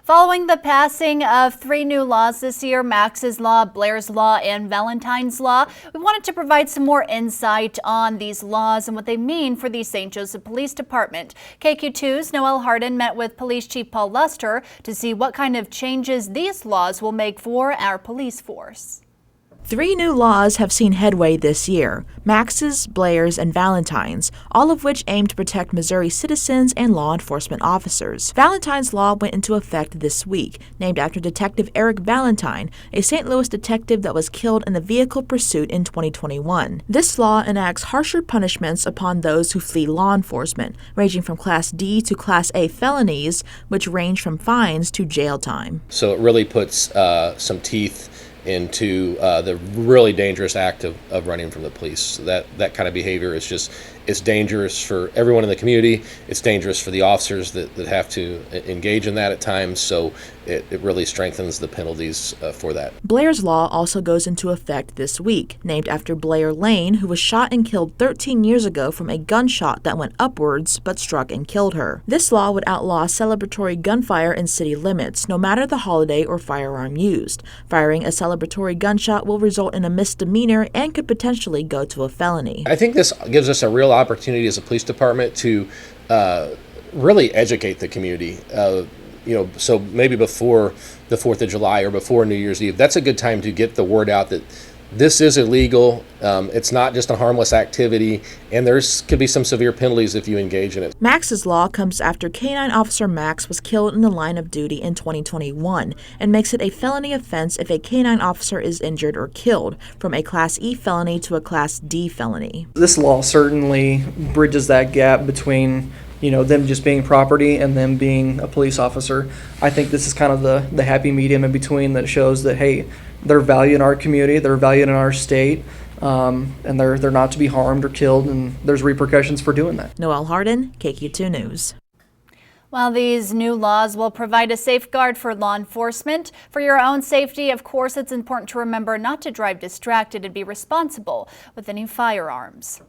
Following the passing of 3 new laws this year, Max's Law, Blair's Law, and Valentine's Law, we wanted to provide some more insight on these laws and what they mean for the St. Joseph Police Department. KQ2's Noel Hardin met with Police Chief Paul Luster to see what kind of changes these laws will make for our police force. 3 new laws have seen headway this year: Max's, Blair's, and Valentine's, all of which aim to protect Missouri citizens and law enforcement officers. Valentine's Law went into effect this week, named after Detective Eric Valentine, a St. Louis detective that was killed in a vehicle pursuit in 2021. This law enacts harsher punishments upon those who flee law enforcement, ranging from Class D to Class A felonies, which range from fines to jail time. So it really puts some teeth into the really dangerous act of running from the police. So that kind of behavior is it's dangerous for everyone in the community. It's dangerous for the officers that have to engage in that at times. So it really strengthens the penalties for that. Blair's Law also goes into effect this week, named after Blair Lane, who was shot and killed 13 years ago from a gunshot that went upwards but struck and killed her. This law would outlaw celebratory gunfire in city limits, no matter the holiday or firearm used. Firing a celebratory gunshot will result in a misdemeanor and could potentially go to a felony. I think this gives us a real opportunity as a police department to really educate the community. So maybe before the 4th of July or before New Year's Eve, that's a good time to get the word out that this is illegal. It's not just a harmless activity, and could be some severe penalties if you engage in it. Max's Law comes after K-9 Officer Max was killed in the line of duty in 2021 and makes it a felony offense if a K-9 officer is injured or killed, from a Class E felony to a Class D felony. This law certainly bridges that gap between them just being property and them being a police officer. I think this is kind of the happy medium in between that shows that, hey, they're valued in our community, they're valued in our state, and they're not to be harmed or killed, and there's repercussions for doing that. Noel Hardin, KQ2 News. While these new laws will provide a safeguard for law enforcement, for your own safety, of course, it's important to remember not to drive distracted and be responsible with any firearms.